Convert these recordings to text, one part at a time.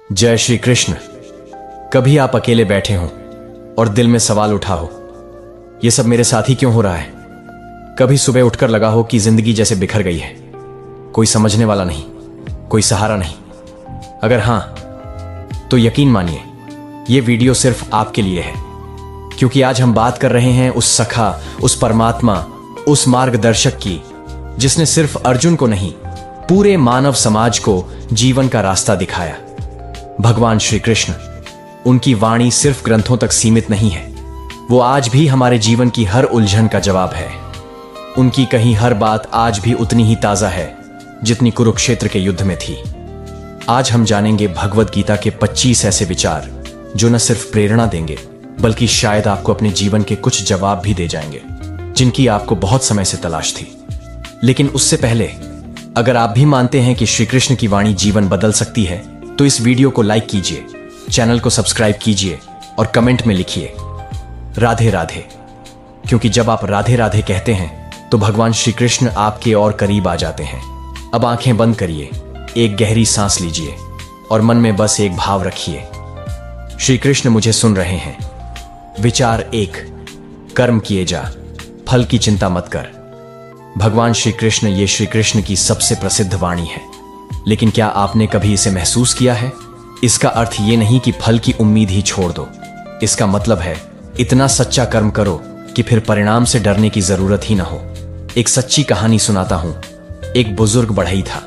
जय श्री कृष्ण। कभी आप अकेले बैठे हों और दिल में सवाल उठा हो, यह सब मेरे साथ ही क्यों हो रहा है। कभी सुबह उठकर लगा हो कि जिंदगी जैसे बिखर गई है, कोई समझने वाला नहीं, कोई सहारा नहीं। अगर हां, तो यकीन मानिए यह वीडियो सिर्फ आपके लिए है, क्योंकि आज हम बात कर रहे हैं उस सखा, उस परमात्मा, उस मार्गदर्शक की, जिसने सिर्फ अर्जुन को नहीं, पूरे मानव समाज को जीवन का रास्ता दिखाया। भगवान श्री कृष्ण। उनकी वाणी सिर्फ ग्रंथों तक सीमित नहीं है, वो आज भी हमारे जीवन की हर उलझन का जवाब है। उनकी कही हर बात आज भी उतनी ही ताजा है जितनी कुरुक्षेत्र के युद्ध में थी। आज हम जानेंगे भगवद गीता के 25 ऐसे विचार जो न सिर्फ प्रेरणा देंगे, बल्कि शायद आपको अपने जीवन के कुछ जवाब भी दे जाएंगे जिनकी आपको बहुत समय से तलाश थी। लेकिन उससे पहले, अगर आप भी मानते हैं कि श्री कृष्ण की वाणी जीवन बदल सकती है, तो इस वीडियो को लाइक कीजिए, चैनल को सब्सक्राइब कीजिए और कमेंट में लिखिए राधे राधे। क्योंकि जब आप राधे राधे कहते हैं तो भगवान श्री कृष्ण आपके और करीब आ जाते हैं। अब आंखें बंद करिए, एक गहरी सांस लीजिए और मन में बस एक भाव रखिए, श्री कृष्ण मुझे सुन रहे हैं। विचार 1, कर्म किए जा, फल की चिंता मत कर। भगवान श्री कृष्ण, ये श्री कृष्ण की सबसे प्रसिद्ध वाणी है, लेकिन क्या आपने कभी इसे महसूस किया है? इसका अर्थ ये नहीं कि फल की उम्मीद ही छोड़ दो। इसका मतलब है इतना सच्चा कर्म करो कि फिर परिणाम से डरने की जरूरत ही ना हो। एक सच्ची कहानी सुनाता हूं। एक बुजुर्ग बढ़ई था,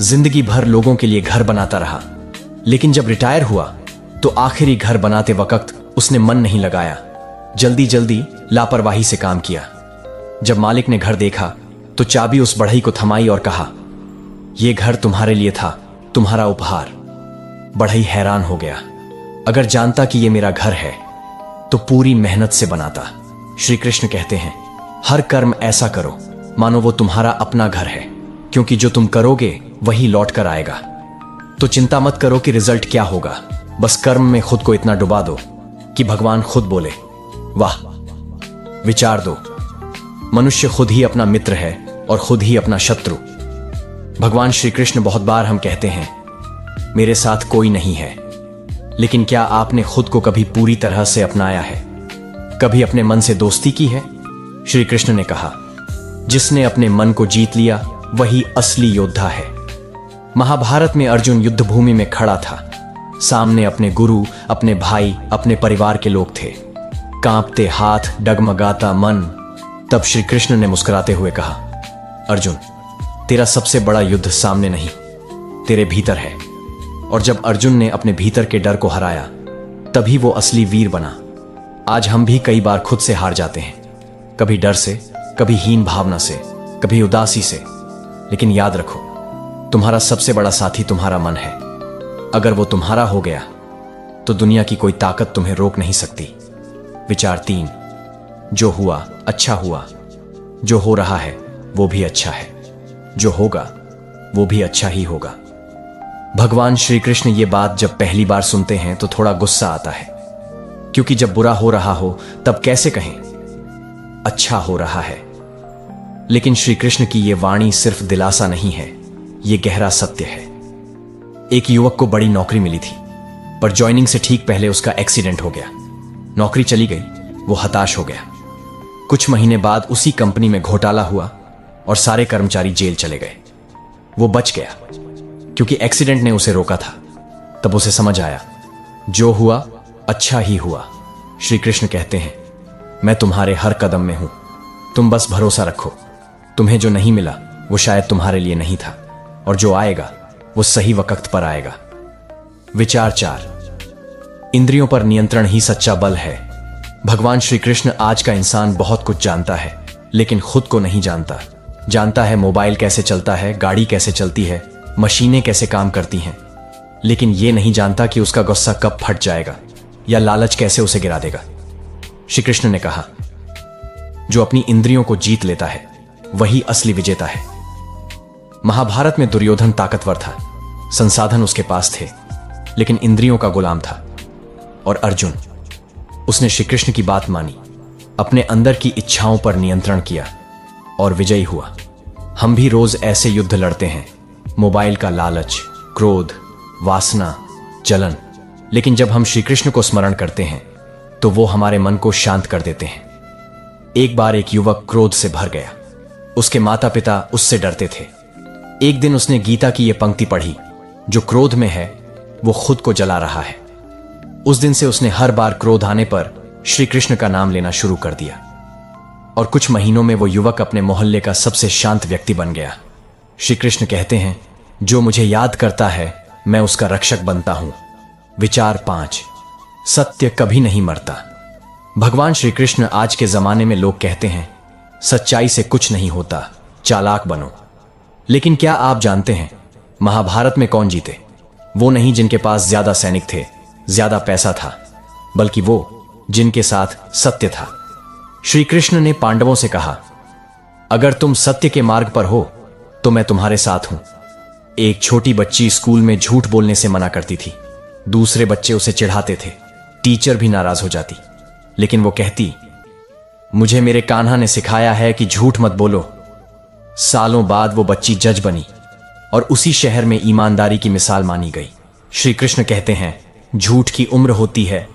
जिंदगी भर लोगों के लिए घर बनाता रहा, लेकिन जब रिटायर हुआ तो आखिरी घर बनाते वक्त उसने मन नहीं लगाया, जल्दी जल्दी लापरवाही से काम किया। जब मालिक ने घर देखा तो चाबी उस बढ़ई को थमाई और कहा, यह घर तुम्हारे लिए था, तुम्हारा उपहार। बढ़ई हैरान हो गया। अगर जानता कि यह मेरा घर है तो पूरी मेहनत से बनाता। श्री कृष्ण कहते हैं, हर कर्म ऐसा करो मानो वो तुम्हारा अपना घर है, क्योंकि जो तुम करोगे वही लौट कर आएगा। तो चिंता मत करो कि रिजल्ट क्या होगा, बस कर्म में खुद को इतना डुबा दो कि भगवान खुद बोले वाह। विचार 2, मनुष्य खुद ही अपना मित्र है और खुद ही अपना शत्रु। भगवान श्री कृष्ण बहुत बार हम कहते हैं, मेरे साथ कोई नहीं है, लेकिन क्या आपने खुद को कभी पूरी तरह से अपनाया है? कभी अपने मन से दोस्ती की है? श्री कृष्ण ने कहा, जिसने अपने मन को जीत लिया वही असली योद्धा है। महाभारत में अर्जुन युद्ध भूमि में खड़ा था, सामने अपने गुरु, अपने भाई, अपने परिवार के लोग थे। कांपते हाथ, डगमगाता मन। तब श्री कृष्ण ने मुस्कुराते हुए कहा, अर्जुन, तेरा सबसे बड़ा युद्ध सामने नहीं, तेरे भीतर है। और जब अर्जुन ने अपने भीतर के डर को हराया, तभी वो असली वीर बना। आज हम भी कई बार खुद से हार जाते हैं, कभी डर से, कभी हीन भावना से, कभी उदासी से। लेकिन याद रखो, तुम्हारा सबसे बड़ा साथी तुम्हारा मन है। अगर वो तुम्हारा हो गया तो दुनिया की कोई ताकत तुम्हें रोक नहीं सकती। विचार 3, जो हुआ अच्छा हुआ, जो हो रहा है वो भी अच्छा है, जो होगा वो भी अच्छा ही होगा। भगवान श्री कृष्ण ये बात जब पहली बार सुनते हैं तो थोड़ा गुस्सा आता है, क्योंकि जब बुरा हो रहा हो तब कैसे कहें अच्छा हो रहा है। लेकिन श्री कृष्ण की ये वाणी सिर्फ दिलासा नहीं है, ये गहरा सत्य है। एक युवक को बड़ी नौकरी मिली थी, पर ज्वाइनिंग से ठीक पहले उसका एक्सीडेंट हो गया। नौकरी चली गई, वो हताश हो गया। कुछ महीने बाद उसी कंपनी में घोटाला हुआ और सारे कर्मचारी जेल चले गए। वो बच गया क्योंकि एक्सीडेंट ने उसे रोका था। तब उसे समझ आया, जो हुआ अच्छा ही हुआ। श्री कृष्ण कहते हैं, मैं तुम्हारे हर कदम में हूं, तुम बस भरोसा रखो। तुम्हें जो नहीं मिला वो शायद तुम्हारे लिए नहीं था, और जो आएगा वो सही वक्त पर आएगा। विचार 4, इंद्रियों पर नियंत्रण ही सच्चा बल है। भगवान श्री कृष्ण, आज का इंसान बहुत कुछ जानता है, लेकिन खुद को नहीं जानता। जानता है मोबाइल कैसे चलता है, गाड़ी कैसे चलती है, मशीनें कैसे काम करती हैं, लेकिन यह नहीं जानता कि उसका गुस्सा कब फट जाएगा या लालच कैसे उसे गिरा देगा। श्री कृष्ण ने कहा, जो अपनी इंद्रियों को जीत लेता है वही असली विजेता है। महाभारत में दुर्योधन ताकतवर था, संसाधन उसके पास थे, लेकिन इंद्रियों का गुलाम था। और अर्जुन, उसने श्री कृष्ण की बात मानी, अपने अंदर की इच्छाओं पर नियंत्रण किया और विजयी हुआ। हम भी रोज ऐसे युद्ध लड़ते हैं, मोबाइल का लालच, क्रोध, वासना, जलन। लेकिन जब हम श्री कृष्ण को स्मरण करते हैं तो वो हमारे मन को शांत कर देते हैं। एक बार एक युवक क्रोध से भर गया। उसके माता पिता उससे डरते थे। एक दिन उसने गीता की यह पंक्ति पढ़ी, जो क्रोध में है वो खुद को जला रहा है। उस दिन से उसने हर बार क्रोध आने पर श्री कृष्ण का नाम लेना शुरू कर दिया और कुछ महीनों में वो युवक अपने मोहल्ले का सबसे शांत व्यक्ति बन गया। श्री कृष्ण कहते हैं, जो मुझे याद करता है मैं उसका रक्षक बनता हूं। विचार 5, सत्य कभी नहीं मरता। भगवान श्री कृष्ण आज के जमाने में लोग कहते हैं सच्चाई से कुछ नहीं होता, चालाक बनो। लेकिन क्या आप जानते हैं महाभारत में कौन जीते? वो नहीं जिनके पास ज्यादा सैनिक थे, ज्यादा पैसा था, बल्कि वो जिनके साथ सत्य था। श्री कृष्ण ने पांडवों से कहा, अगर तुम सत्य के मार्ग पर हो तो मैं तुम्हारे साथ हूं। एक छोटी बच्ची स्कूल में झूठ बोलने से मना करती थी। दूसरे बच्चे उसे चिढ़ाते थे, टीचर भी नाराज हो जाती, लेकिन वो कहती, मुझे मेरे कान्हा ने सिखाया है कि झूठ मत बोलो। सालों बाद वो बच्ची जज बनी और उसी शहर में ईमानदारी की मिसाल मानी गई। श्री कृष्ण कहते हैं, झूठ की उम्र होती है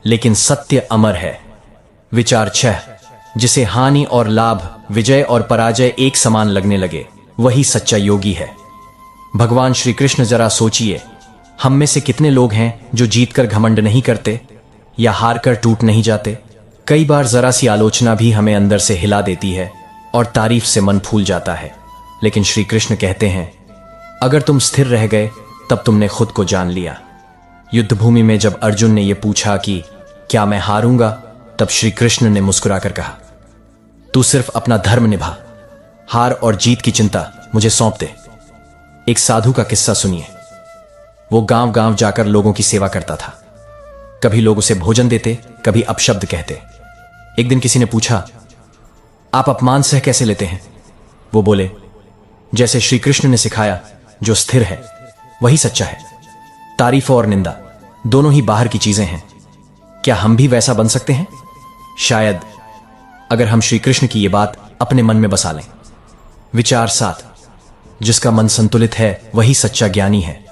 लेकिन सत्य अमर है। विचार 6, जिसे हानि और लाभ, विजय और पराजय एक समान लगने लगे, वही सच्चा योगी है। भगवान श्री कृष्ण जरा सोचिए, हम में से कितने लोग हैं जो जीतकर घमंड नहीं करते या हारकर टूट नहीं जाते? कई बार जरा सी आलोचना भी हमें अंदर से हिला देती है और तारीफ से मन फूल जाता है। लेकिन श्री कृष्ण कहते हैं, अगर तुम स्थिर रह गए तब तुमने खुद को जान लिया। युद्ध भूमि में जब अर्जुन ने यह पूछा कि क्या मैं हारूंगा, तब श्री कृष्ण ने मुस्कुराकर कहा, तू सिर्फ अपना धर्म निभा, हार और जीत की चिंता मुझे सौंप दे। एक साधु का किस्सा सुनिए। वो गांव गांव जाकर लोगों की सेवा करता था। कभी लोग उसे भोजन देते, कभी अपशब्द कहते। एक दिन किसी ने पूछा, आप अपमान सह कैसे लेते हैं? वो बोले, जैसे श्री कृष्ण ने सिखाया, जो स्थिर है वही सच्चा है। तारीफ और निंदा दोनों ही बाहर की चीजें हैं। क्या हम भी वैसा बन सकते हैं? शायद, अगर हम श्री कृष्ण की ये बात अपने मन में बसा लें। विचार 7, जिसका मन संतुलित है वही सच्चा ज्ञानी है।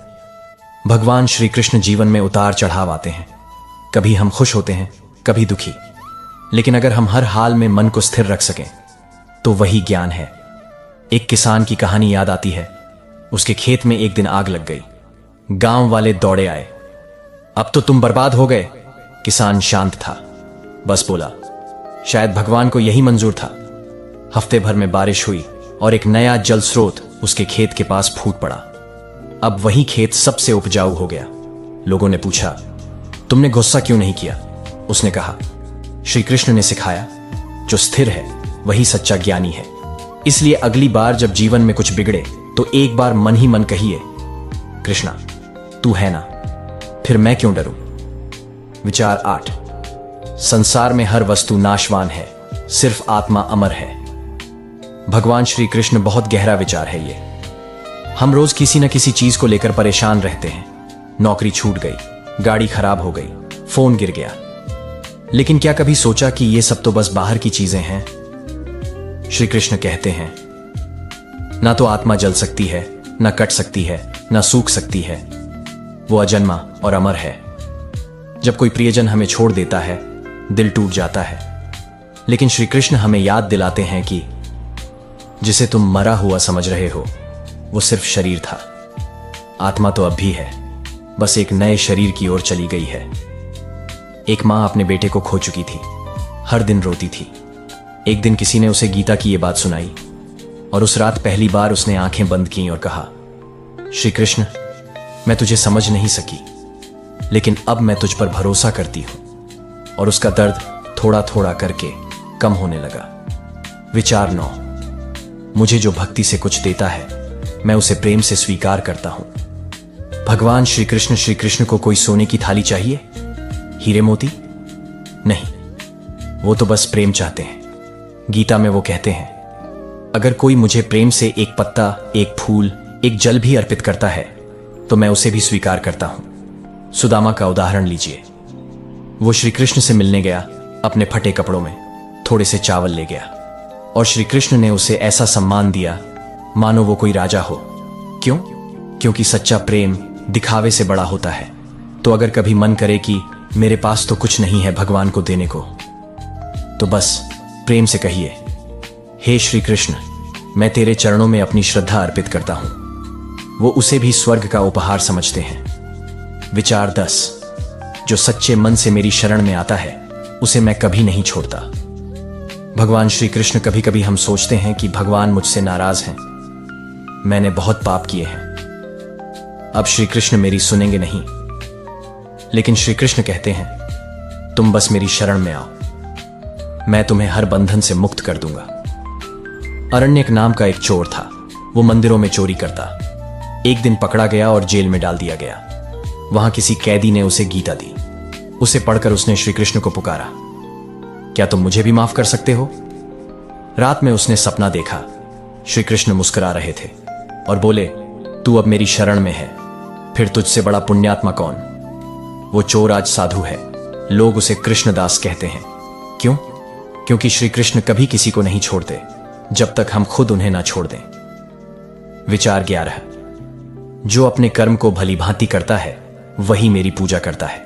भगवान श्री कृष्ण जीवन में उतार चढ़ाव आते हैं। कभी हम खुश होते हैं, कभी दुखी, लेकिन अगर हम हर हाल में मन को स्थिर रख सकें तो वही ज्ञान है। एक किसान की कहानी याद आती है। उसके खेत में एक दिन आग लग गई। गांव वाले दौड़े आए। अब तो तुम बर्बाद हो गए। किसान शांत था, बस बोला, शायद भगवान को यही मंजूर था। हफ्ते भर में बारिश हुई और एक नया जल स्रोत उसके खेत के पास फूट पड़ा। अब वही खेत सबसे उपजाऊ हो गया। लोगों ने पूछा, तुमने गुस्सा क्यों नहीं किया? उसने कहा, श्री कृष्ण ने सिखाया, जो स्थिर है वही सच्चा ज्ञानी है। इसलिए अगली बार जब जीवन में कुछ बिगड़े तो एक बार मन ही मन कहिए, कृष्णा तू है ना, फिर मैं क्यों डरूं। विचार 8, संसार में हर वस्तु नाशवान है, सिर्फ आत्मा अमर है। भगवान श्री कृष्ण बहुत गहरा विचार है ये। हम रोज किसी न किसी चीज को लेकर परेशान रहते हैं। नौकरी छूट गई, गाड़ी खराब हो गई, फोन गिर गया। लेकिन क्या कभी सोचा कि ये सब तो बस बाहर की चीजें हैं? श्री कृष्ण कहते हैं, ना तो आत्मा जल सकती है, ना कट सकती है, ना सूख सकती है। वो अजन्मा और अमर है। जब कोई प्रियजन हमें छोड़ देता है, दिल टूट जाता है, लेकिन श्री कृष्ण हमें याद दिलाते हैं कि जिसे तुम मरा हुआ समझ रहे हो वो सिर्फ शरीर था। आत्मा तो अब भी है, बस एक नए शरीर की ओर चली गई है। एक मां अपने बेटे को खो चुकी थी, हर दिन रोती थी। एक दिन किसी ने उसे गीता की ये बात सुनाई और उस रात पहली बार उसने आंखें बंद की और कहा, श्री कृष्ण मैं तुझे समझ नहीं सकी, लेकिन अब मैं तुझ पर भरोसा करती हूं। और उसका दर्द थोड़ा थोड़ा करके कम होने लगा। विचार 9, मुझे जो भक्ति से कुछ देता है मैं उसे प्रेम से स्वीकार करता हूं। भगवान श्री कृष्ण को कोई सोने की थाली चाहिए, हीरे मोती नहीं, वो तो बस प्रेम चाहते हैं। गीता में वो कहते हैं, अगर कोई मुझे प्रेम से एक पत्ता, एक फूल, एक जल भी अर्पित करता है तो मैं उसे भी स्वीकार करता हूं। सुदामा का उदाहरण लीजिए। वो श्री कृष्ण से मिलने गया, अपने फटे कपड़ों में थोड़े से चावल ले गया और श्री कृष्ण ने उसे ऐसा सम्मान दिया मानो वो कोई राजा हो। क्यों? क्योंकि सच्चा प्रेम दिखावे से बड़ा होता है। तो अगर कभी मन करे कि मेरे पास तो कुछ नहीं है भगवान को देने को, तो बस प्रेम से कहिए, हे श्री कृष्ण, मैं तेरे चरणों में अपनी श्रद्धा अर्पित करता हूं। वो उसे भी स्वर्ग का उपहार समझते हैं। विचार 10। जो सच्चे मन से मेरी शरण में आता है उसे मैं कभी नहीं छोड़ता। भगवान श्री कृष्ण, कभी कभी हम सोचते हैं कि भगवान मुझसे नाराज हैं, मैंने बहुत पाप किए हैं, अब श्री कृष्ण मेरी सुनेंगे नहीं। लेकिन श्री कृष्ण कहते हैं, तुम बस मेरी शरण में आओ, मैं तुम्हें हर बंधन से मुक्त कर दूंगा। अरण्यक नाम का एक चोर था। वो मंदिरों में चोरी करता। एक दिन पकड़ा गया और जेल में डाल दिया गया। वहां किसी कैदी ने उसे गीता दी। उसे पढ़कर उसने श्री कृष्ण को पुकारा, क्या तुम मुझे भी माफ कर सकते हो? रात में उसने सपना देखा। श्री कृष्ण मुस्कुरा रहे थे और बोले, तू अब मेरी शरण में है, फिर तुझसे बड़ा पुण्यात्मा कौन? वो चोर आज साधु है। लोग उसे कृष्णदास कहते हैं। क्यों? क्योंकि श्री कृष्ण कभी किसी को नहीं छोड़ते जब तक हम खुद उन्हें ना छोड़ दें। विचार 11। जो अपने कर्म को भली भांति करता है वही मेरी पूजा करता है।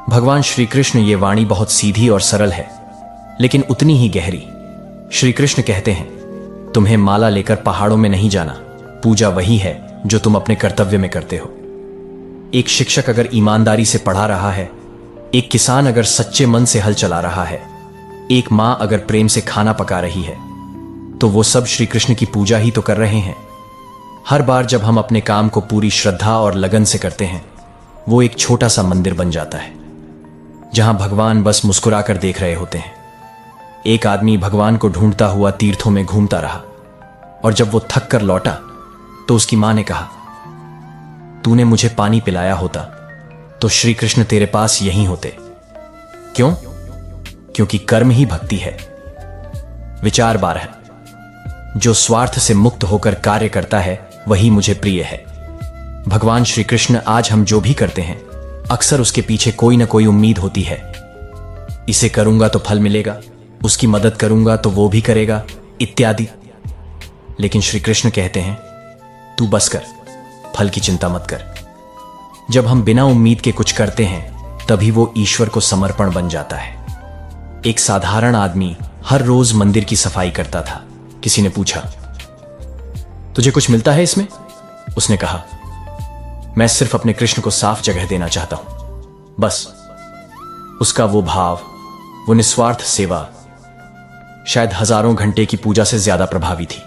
भगवान श्री कृष्ण, ये वाणी बहुत सीधी और सरल है, लेकिन उतनी ही गहरी। श्री कृष्ण कहते हैं, तुम्हें माला लेकर पहाड़ों में नहीं जाना, पूजा वही है जो तुम अपने कर्तव्य में करते हो। एक शिक्षक अगर ईमानदारी से पढ़ा रहा है, एक किसान अगर सच्चे मन से हल चला रहा है, एक मां अगर प्रेम से खाना पका रही है, तो वो सब श्री कृष्ण की पूजा ही तो कर रहे हैं। हर बार जब हम अपने काम को पूरी श्रद्धा और लगन से करते हैं, वो एक छोटा सा मंदिर बन जाता है जहां भगवान बस मुस्कुराकर देख रहे होते हैं। एक आदमी भगवान को ढूंढता हुआ तीर्थों में घूमता रहा और जब वो थक कर लौटा तो उसकी मां ने कहा, तूने मुझे पानी पिलाया होता तो श्री कृष्ण तेरे पास यहीं होते। क्यों? क्योंकि कर्म ही भक्ति है। विचार 12। जो स्वार्थ से मुक्त होकर कार्य करता है वही मुझे प्रिय है। भगवान श्री कृष्ण, आज हम जो भी करते हैं अक्सर उसके पीछे कोई ना कोई उम्मीद होती है। इसे करूंगा तो फल मिलेगा, उसकी मदद करूंगा तो वो भी करेगा, इत्यादि। लेकिन श्री कृष्ण कहते हैं, तू बस कर, फल की चिंता मत कर। जब हम बिना उम्मीद के कुछ करते हैं तभी वो ईश्वर को समर्पण बन जाता है। एक साधारण आदमी हर रोज मंदिर की सफाई करता था। किसी ने पूछा, तुझे कुछ मिलता है इसमें? उसने कहा, मैं सिर्फ अपने कृष्ण को साफ जगह देना चाहता हूं, बस। उसका वो भाव, वो निस्वार्थ सेवा शायद हजारों घंटे की पूजा से ज्यादा प्रभावी थी।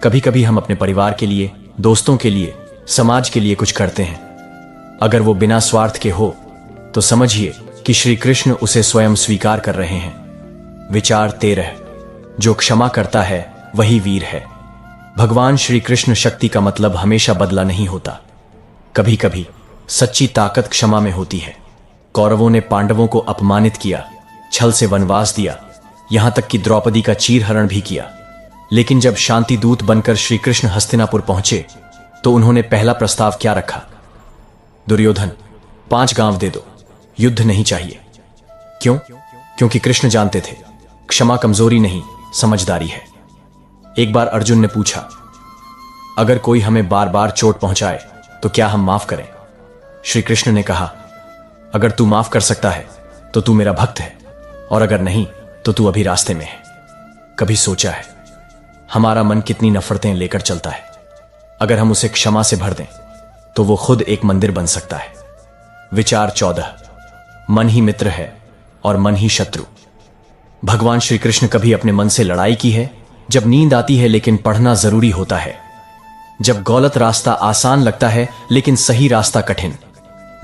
कभी कभी हम अपने परिवार के लिए, दोस्तों के लिए, समाज के लिए कुछ करते हैं। अगर वो बिना स्वार्थ के हो तो समझिए कि श्री कृष्ण उसे स्वयं स्वीकार कर रहे हैं। विचार 13। जो क्षमा करता है वही वीर है। भगवान श्री कृष्ण, शक्ति का मतलब हमेशा बदला नहीं होता। कभी कभी सच्ची ताकत क्षमा में होती है। कौरवों ने पांडवों को अपमानित किया, छल से वनवास दिया, यहां तक कि द्रौपदी का चीरहरण भी किया। लेकिन जब शांति दूत बनकर श्री कृष्ण हस्तिनापुर पहुंचे तो उन्होंने पहला प्रस्ताव क्या रखा? दुर्योधन, 5 गांव दे दो, युद्ध नहीं चाहिए। क्यों? क्योंकि कृष्ण जानते थे क्षमा कमजोरी नहीं, समझदारी है। एक बार अर्जुन ने पूछा, अगर कोई हमें बार बार चोट पहुंचाए तो क्या हम माफ करें? श्री कृष्ण ने कहा, अगर तू माफ कर सकता है तो तू मेरा भक्त है, और अगर नहीं तो तू अभी रास्ते में है। कभी सोचा है हमारा मन कितनी नफरतें लेकर चलता है? अगर हम उसे क्षमा से भर दें तो वो खुद एक मंदिर बन सकता है। विचार 14। मन ही मित्र है और मन ही शत्रु। भगवान श्री कृष्ण कभी अपने मन से लड़ाई की है? जब नींद आती है लेकिन पढ़ना जरूरी होता है, जब गलत रास्ता आसान लगता है लेकिन सही रास्ता कठिन,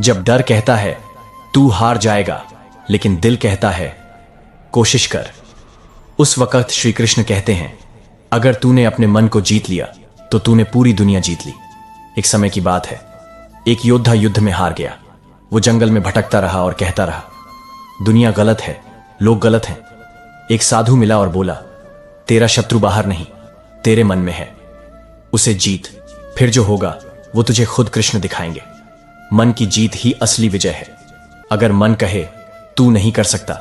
जब डर कहता है तू हार जाएगा लेकिन दिल कहता है कोशिश कर, उस वक्त श्री कृष्ण कहते हैं, अगर तूने अपने मन को जीत लिया तो तूने पूरी दुनिया जीत ली। एक समय की बात है, एक योद्धा युद्ध में हार गया। वो जंगल में भटकता रहा और कहता रहा, दुनिया गलत है, लोग गलत हैं। एक साधु मिला और बोला, तेरा शत्रु बाहर नहीं, तेरे मन में है, उसे जीत, फिर जो होगा वो तुझे खुद कृष्ण दिखाएंगे। मन की जीत ही असली विजय है। अगर मन कहे तू नहीं कर सकता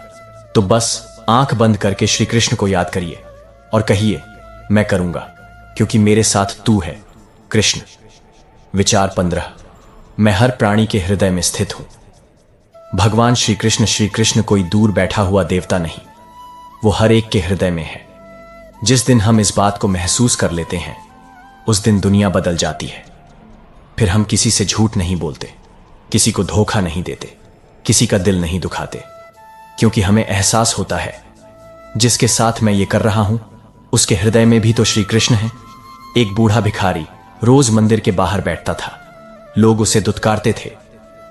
तो बस आंख बंद करके श्री कृष्ण को याद करिए और कहिए, मैं करूंगा क्योंकि मेरे साथ तू है कृष्ण। विचार 15। मैं हर प्राणी के हृदय में स्थित हूं। भगवान श्री कृष्ण कोई दूर बैठा हुआ देवता नहीं, वो हर एक के हृदय में है। जिस दिन हम इस बात को महसूस कर लेते हैं, उस दिन दुनिया बदल जाती है। फिर हम किसी से झूठ नहीं बोलते, किसी को धोखा नहीं देते, किसी का दिल नहीं दुखाते, क्योंकि हमें एहसास होता है जिसके साथ मैं ये कर रहा हूं उसके हृदय में भी तो श्री कृष्ण है। एक बूढ़ा भिखारी रोज मंदिर के बाहर बैठता था। लोग उसे दुत्कारते थे।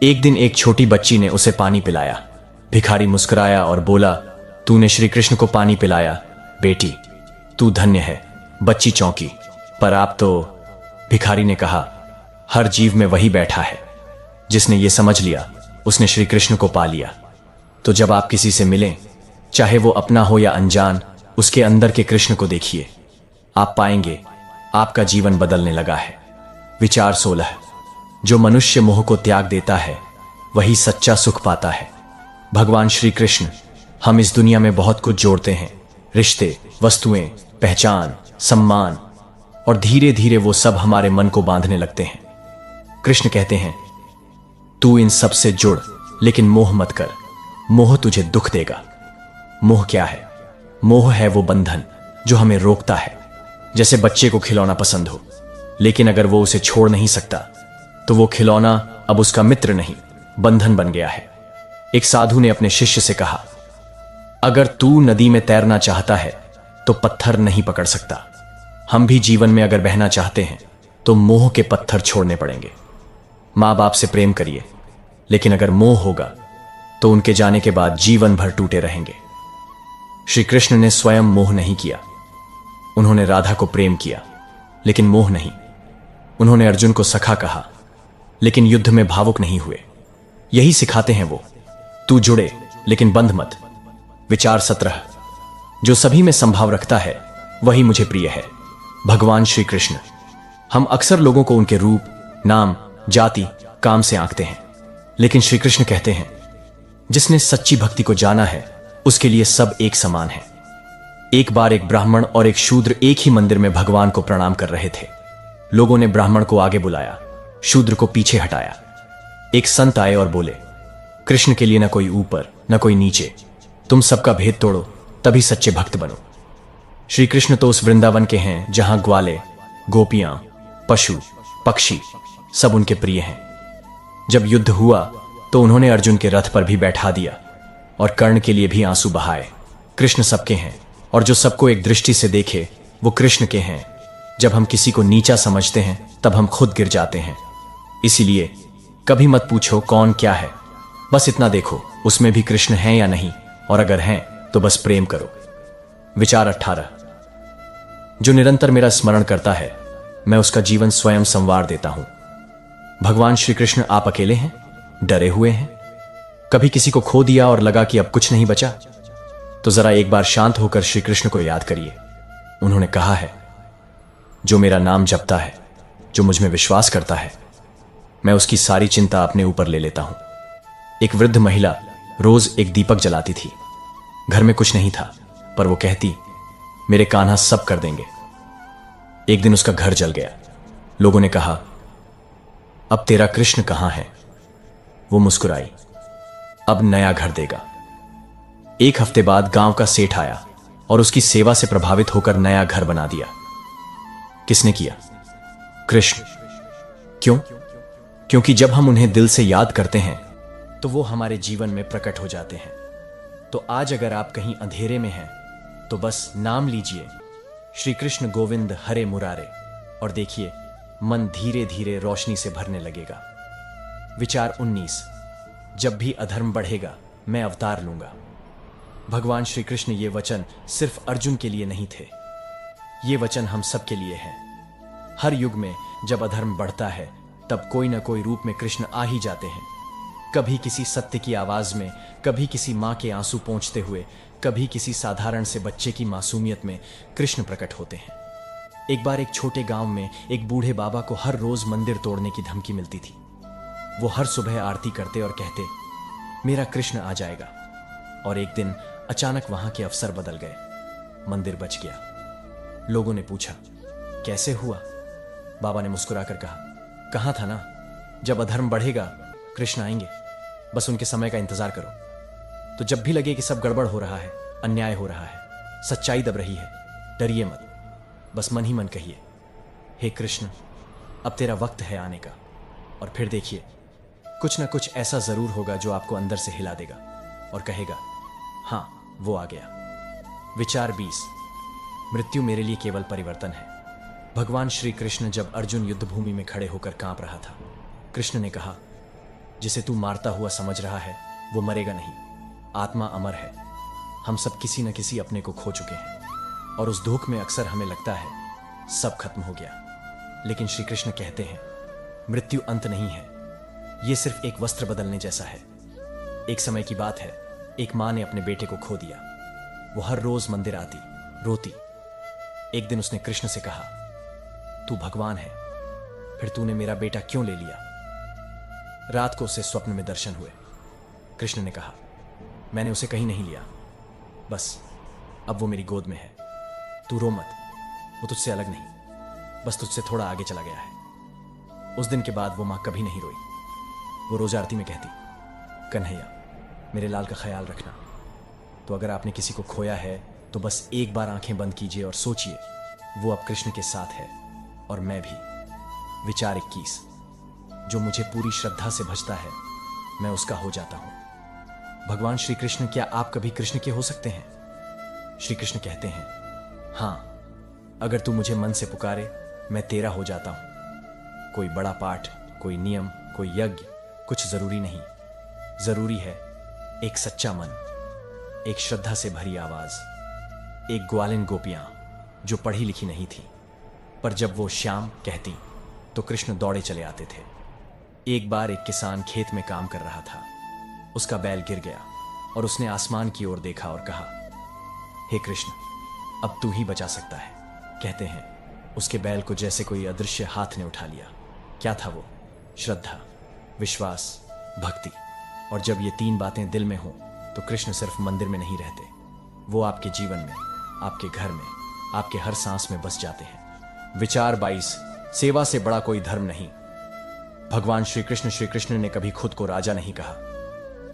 एक दिन एक छोटी बच्ची ने उसे पानी पिलाया। भिखारी मुस्कुराया और बोला, तूने श्री कृष्ण को पानी पिलाया बेटी, तू धन्य है। बच्ची चौंकी, पर आप तो। भिखारी ने कहा, हर जीव में वही बैठा है, जिसने ये समझ लिया उसने श्री कृष्ण को पा लिया। तो जब आप किसी से मिलें, चाहे वो अपना हो या अनजान, उसके अंदर के कृष्ण को देखिए। आप पाएंगे आपका जीवन बदलने लगा है। विचार 16। जो मनुष्य मोह को त्याग देता है वही सच्चा सुख पाता है। भगवान श्री कृष्ण हम इस दुनिया में बहुत कुछ जोड़ते हैं, रिश्ते, वस्तुएं, पहचान, सम्मान, और धीरे धीरे वो सब हमारे मन को बांधने लगते हैं। कृष्ण कहते हैं, तू इन सब से जुड़, लेकिन मोह मत कर, मोह तुझे दुख देगा। मोह क्या है? मोह है वो बंधन जो हमें रोकता है। जैसे बच्चे को खिलौना पसंद हो, लेकिन अगर वो उसे छोड़ नहीं सकता तो वो खिलौना अब उसका मित्र नहीं, बंधन बन गया है। एक साधु ने अपने शिष्य से कहा, अगर तू नदी में तैरना चाहता है तो पत्थर नहीं पकड़ सकता। हम भी जीवन में अगर बहना चाहते हैं तो मोह के पत्थर छोड़ने पड़ेंगे। मां बाप से प्रेम करिए, लेकिन अगर मोह होगा तो उनके जाने के बाद जीवन भर टूटे रहेंगे। श्री कृष्ण ने स्वयं मोह नहीं किया। उन्होंने राधा को प्रेम किया, लेकिन मोह नहीं। उन्होंने अर्जुन को सखा कहा, लेकिन युद्ध में भावुक नहीं हुए। यही सिखाते हैं वो, तू जुड़े लेकिन बंध मत। विचार 17। जो सभी में संभाव रखता है वही मुझे प्रिय है। भगवान श्री कृष्ण। हम अक्सर लोगों को उनके रूप, नाम, जाति, काम से आंकते हैं, लेकिन श्री कृष्ण कहते हैं, जिसने सच्ची भक्ति को जाना है उसके लिए सब एक समान है। एक बार एक ब्राह्मण और एक शूद्र एक ही मंदिर में भगवान को प्रणाम कर रहे थे। लोगों ने ब्राह्मण को आगे बुलाया, शूद्र को पीछे हटाया। एक संत आए और बोले, कृष्ण के लिए न कोई ऊपर न कोई नीचे, तुम सबका भेद तोड़ो, तभी सच्चे भक्त बनो। श्री कृष्ण तो उस वृंदावन के हैं जहां ग्वाले, गोपियां, पशु, पक्षी सब उनके प्रिय हैं। जब युद्ध हुआ तो उन्होंने अर्जुन के रथ पर भी बैठा दिया और कर्ण के लिए भी आंसू बहाए। कृष्ण सबके हैं, और जो सबको एक दृष्टि से देखे वो कृष्ण के हैं। जब हम किसी को नीचा समझते हैं तब हम खुद गिर जाते हैं। इसीलिए कभी मत पूछो कौन क्या है, बस इतना देखो उसमें भी कृष्ण हैं या नहीं, और अगर हैं तो बस प्रेम करो। विचार 18। जो निरंतर मेरा स्मरण करता है मैं उसका जीवन स्वयं संवार देता हूं। भगवान श्री कृष्ण आप अकेले हैं, डरे हुए हैं? कभी किसी को खो दिया और लगा कि अब कुछ नहीं बचा? तो जरा एक बार शांत होकर श्री कृष्ण को याद करिए। उन्होंने कहा है, जो मेरा नाम जपता है, जो मुझ में विश्वास करता है, मैं उसकी सारी चिंता अपने ऊपर ले लेता हूं। एक वृद्ध महिला रोज एक दीपक जलाती थी। घर में कुछ नहीं था, पर वो कहती, मेरे कान्हा सब कर देंगे। एक दिन उसका घर जल गया। लोगों ने कहा, अब तेरा कृष्ण कहां है? वो मुस्कुराई, अब नया घर देगा। एक हफ्ते बाद गांव का सेठ आया और उसकी सेवा से प्रभावित होकर नया घर बना दिया। किसने किया? कृष्ण। क्यों? क्योंकि जब हम उन्हें दिल से याद करते हैं तो वो हमारे जीवन में प्रकट हो जाते हैं। तो आज अगर आप कहीं अंधेरे में हैं तो बस नाम लीजिए, श्री कृष्ण गोविंद हरे मुरारे, और देखिए मन धीरे धीरे रोशनी से भरने लगेगा। विचार 19। जब भी अधर्म बढ़ेगा मैं अवतार लूंगा। भगवान श्री कृष्ण ये वचन सिर्फ अर्जुन के लिए नहीं थे, ये वचन हम सब के लिए हैं। हर युग में जब अधर्म बढ़ता है तब कोई ना कोई रूप में कृष्ण आ ही जाते हैं। कभी किसी सत्य की आवाज में, कभी किसी मां के आंसू पोंछते हुए, कभी किसी साधारण से बच्चे की मासूमियत में कृष्ण प्रकट होते हैं। एक बार एक छोटे गांव में एक बूढ़े बाबा को हर रोज मंदिर तोड़ने की धमकी मिलती थी। वो हर सुबह आरती करते और कहते, मेरा कृष्ण आ जाएगा। और एक दिन अचानक वहां के अफसर बदल गए, मंदिर बच गया। लोगों ने पूछा, कैसे हुआ? बाबा ने मुस्कुराकर कहा, कहां था ना, जब अधर्म बढ़ेगा कृष्ण आएंगे, बस उनके समय का इंतजार करो। तो जब भी लगे कि सब गड़बड़ हो रहा है, अन्याय हो रहा है, सच्चाई दब रही है, डरिए मत, बस मन ही मन कहिए, हे कृष्ण अब तेरा वक्त है आने का। और फिर देखिए, कुछ ना कुछ ऐसा जरूर होगा जो आपको अंदर से हिला देगा और कहेगा, हाँ वो आ गया। विचार 20। मृत्यु मेरे लिए केवल परिवर्तन है। भगवान श्री कृष्ण जब अर्जुन युद्ध भूमि में खड़े होकर कांप रहा था, कृष्ण ने कहा, जिसे तू मारता हुआ समझ रहा है वो मरेगा नहीं, आत्मा अमर है। हम सब किसी न किसी अपने को खो चुके हैं और उस दुख में अक्सर हमें लगता है सब खत्म हो गया। लेकिन श्री कृष्ण कहते हैं, मृत्यु अंत नहीं है, यह सिर्फ एक वस्त्र बदलने जैसा है। एक समय की बात है, एक मां ने अपने बेटे को खो दिया। वो हर रोज मंदिर आती, रोती। एक दिन उसने कृष्ण से कहा, तू भगवान है, फिर तूने मेरा बेटा क्यों ले लिया? रात को उसे स्वप्न में दर्शन हुए। कृष्ण ने कहा, मैंने उसे कहीं नहीं लिया, बस अब वो मेरी गोद में है। तू रो मत, वो तुझसे अलग नहीं, बस तुझसे थोड़ा आगे चला गया है। उस दिन के बाद वो मां कभी नहीं रोई। वो रोज आरती में कहती, कन्हैया मेरे लाल का ख्याल रखना। तो अगर आपने किसी को खोया है तो बस एक बार आंखें बंद कीजिए और सोचिए, वो अब कृष्ण के साथ है और मैं भी। विचार 21। जो मुझे पूरी श्रद्धा से भजता है मैं उसका हो जाता हूं। भगवान श्री कृष्ण, क्या आप कभी कृष्ण के हो सकते हैं? श्री कृष्ण कहते हैं, हां, अगर तू मुझे मन से पुकारे मैं तेरा हो जाता हूं। कोई बड़ा पाठ, कोई नियम, कोई यज्ञ कुछ जरूरी नहीं। जरूरी है एक सच्चा मन, एक श्रद्धा से भरी आवाज, एक ग्वालिन गोपियां जो पढ़ी लिखी नहीं थी, पर जब वो श्याम कहती तो कृष्ण दौड़े चले आते थे। एक बार एक किसान खेत में काम कर रहा था। उसका बैल गिर गया और उसने आसमान की ओर देखा और कहा, हे कृष्ण अब तू ही बचा सकता है। कहते हैं उसके बैल को जैसे कोई अदृश्य हाथ ने उठा लिया। क्या था वो? श्रद्धा, विश्वास, भक्ति। और जब ये तीन बातें दिल में हों तो कृष्ण सिर्फ मंदिर में नहीं रहते, वो आपके जीवन में, आपके घर में, आपके हर सांस में बस जाते हैं। विचार 22। सेवा से बड़ा कोई धर्म नहीं। भगवान श्री कृष्ण ने कभी खुद को राजा नहीं कहा।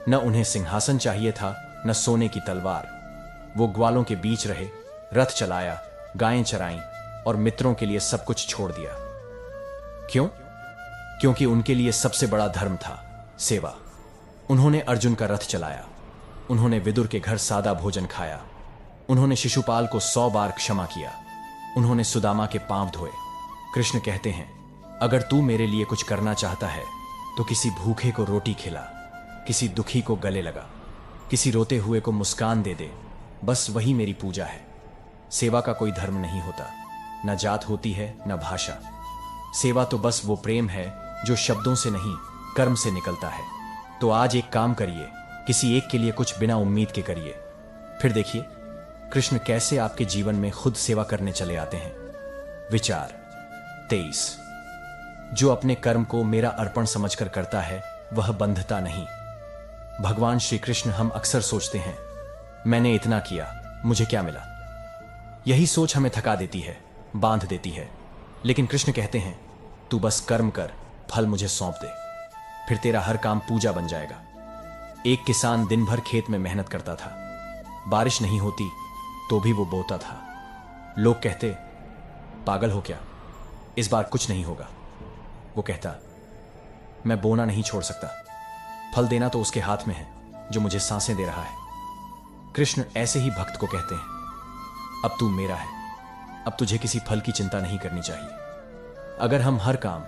न उन्हें सिंहासन चाहिए था, न सोने की तलवार। वो ग्वालों के बीच रहे, रथ चलाया, गायें चराईं और मित्रों के लिए सब कुछ छोड़ दिया। क्यों? क्योंकि उनके लिए सबसे बड़ा धर्म था सेवा। उन्होंने अर्जुन का रथ चलाया, उन्होंने विदुर के घर सादा भोजन खाया, उन्होंने शिशुपाल को 100 बार क्षमा किया, उन्होंने सुदामा के पांव धोए। कृष्ण कहते हैं, अगर तू मेरे लिए कुछ करना चाहता है तो किसी भूखे को रोटी खिला, किसी दुखी को गले लगा, किसी रोते हुए को मुस्कान दे दे, बस वही मेरी पूजा है। सेवा का कोई धर्म नहीं होता, न जात होती है न भाषा। सेवा तो बस वो प्रेम है जो शब्दों से नहीं कर्म से निकलता है। तो आज एक काम करिए, किसी एक के लिए कुछ बिना उम्मीद के करिए, फिर देखिए कृष्ण कैसे आपके जीवन में खुद सेवा करने चले आते हैं। विचार 23। जो अपने कर्म को मेरा अर्पण समझकर करता है वह बंधता नहीं। भगवान श्री कृष्ण, हम अक्सर सोचते हैं मैंने इतना किया, मुझे क्या मिला। यही सोच हमें थका देती है, बांध देती है। लेकिन कृष्ण कहते हैं, तू बस कर्म कर, फल मुझे सौंप दे, फिर तेरा हर काम पूजा बन जाएगा। एक किसान दिन भर खेत में मेहनत करता था, बारिश नहीं होती तो भी वो बोता था। लोग कहते, पागल हो क्या, इस बार कुछ नहीं होगा। वो कहता, मैं बोना नहीं छोड़ सकता, फल देना तो उसके हाथ में है जो मुझे सांसें दे रहा है। कृष्ण ऐसे ही भक्त को कहते हैं, अब तू मेरा है, अब तुझे किसी फल की चिंता नहीं करनी चाहिए। अगर हम हर काम,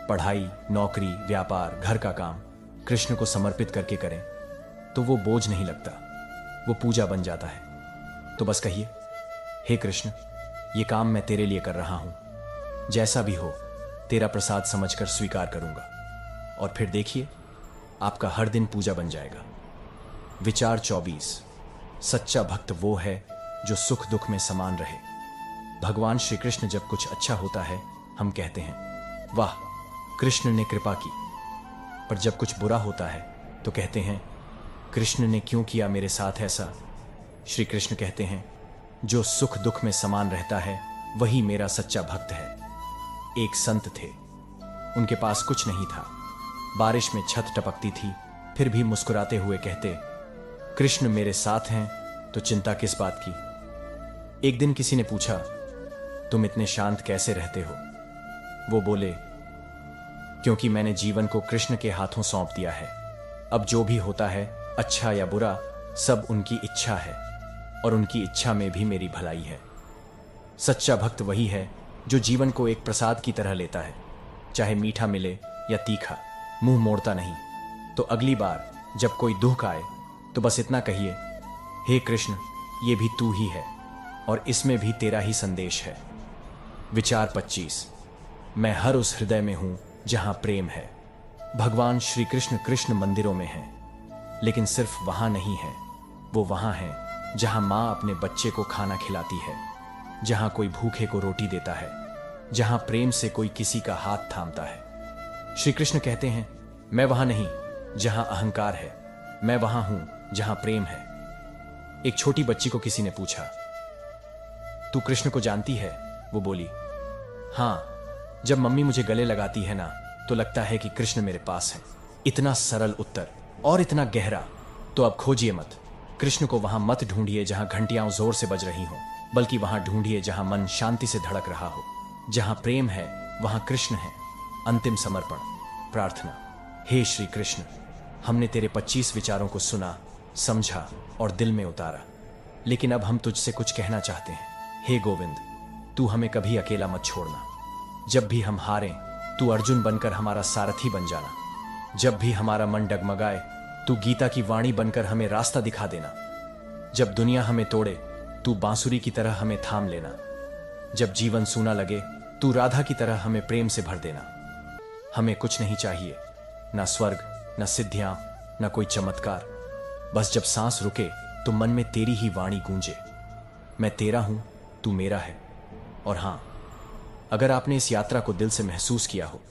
पढ़ाई, नौकरी, व्यापार, घर का काम कृष्ण को समर्पित करके करें तो वो बोझ नहीं लगता, वो पूजा बन जाता है। तो बस कहिए, हे कृष्ण, ये काम मैं तेरे लिए कर रहा हूं, जैसा भी हो तेरा प्रसाद समझकर स्वीकार करूंगा। और फिर देखिए आपका हर दिन पूजा बन जाएगा। विचार 24। सच्चा भक्त वो है जो सुख दुख में समान रहे। भगवान श्री कृष्ण, जब कुछ अच्छा होता है हम कहते हैं, वाह कृष्ण ने कृपा की। पर जब कुछ बुरा होता है तो कहते हैं, कृष्ण ने क्यों किया मेरे साथ ऐसा। श्री कृष्ण कहते हैं, जो सुख दुख में समान रहता है वही मेरा सच्चा भक्त है। एक संत थे, उनके पास कुछ नहीं था, बारिश में छत टपकती थी, फिर भी मुस्कुराते हुए कहते, कृष्ण मेरे साथ हैं तो चिंता किस बात की। एक दिन किसी ने पूछा, तुम इतने शांत कैसे रहते हो? वो बोले, क्योंकि मैंने जीवन को कृष्ण के हाथों सौंप दिया है। अब जो भी होता है, अच्छा या बुरा, सब उनकी इच्छा है, और उनकी इच्छा में भी मेरी भलाई है। सच्चा भक्त वही है जो जीवन को एक प्रसाद की तरह लेता है, चाहे मीठा मिले या तीखा, मुंह मोड़ता नहीं। तो अगली बार जब कोई दुख आए तो बस इतना कहिए, हे कृष्ण, ये भी तू ही है और इसमें भी तेरा ही संदेश है। विचार 25। मैं हर उस हृदय में हूं जहां प्रेम है। भगवान श्री कृष्ण कृष्ण मंदिरों में हैं, लेकिन सिर्फ वहां नहीं है, वो वहां है जहां मां अपने बच्चे को खाना खिलाती है, जहां कोई भूखे को रोटी देता है, जहां प्रेम से कोई किसी का हाथ थामता है। श्री कृष्ण कहते हैं, मैं वहां नहीं जहां अहंकार है, मैं वहां हूं जहां प्रेम है। एक छोटी बच्ची को किसी ने पूछा, तू कृष्ण को जानती है? वो बोली, हां, जब मम्मी मुझे गले लगाती है ना, तो लगता है कि कृष्ण मेरे पास है। इतना सरल उत्तर और इतना गहरा। तो अब खोजिए मत, कृष्ण को वहां मत ढूंढिए जहां घंटियां जोर से बज रही हों, बल्कि वहां ढूंढिए जहां मन शांति से धड़क रहा हो। जहां प्रेम है वहां कृष्ण है। अंतिम समर्पण, प्रार्थना। हे श्री कृष्ण, हमने तेरे 25 विचारों को सुना, समझा और दिल में उतारा, लेकिन अब हम तुझसे कुछ कहना चाहते हैं। हे गोविंद, तू हमें कभी अकेला मत छोड़ना। जब भी हम हारें, तू अर्जुन बनकर हमारा सारथी बन जाना। जब भी हमारा मन डगमगाए, तू गीता की वाणी बनकर हमें रास्ता दिखा देना। जब दुनिया हमें तोड़े, तू बांसुरी की तरह हमें थाम लेना। जब जीवन सूना लगे, तू राधा की तरह हमें प्रेम से भर देना। हमें कुछ नहीं चाहिए, ना स्वर्ग, ना सिद्धियां, ना कोई चमत्कार। बस जब सांस रुके तो मन में तेरी ही वाणी गूंजे, मैं तेरा हूं, तू मेरा है। और हां, अगर आपने इस यात्रा को दिल से महसूस किया हो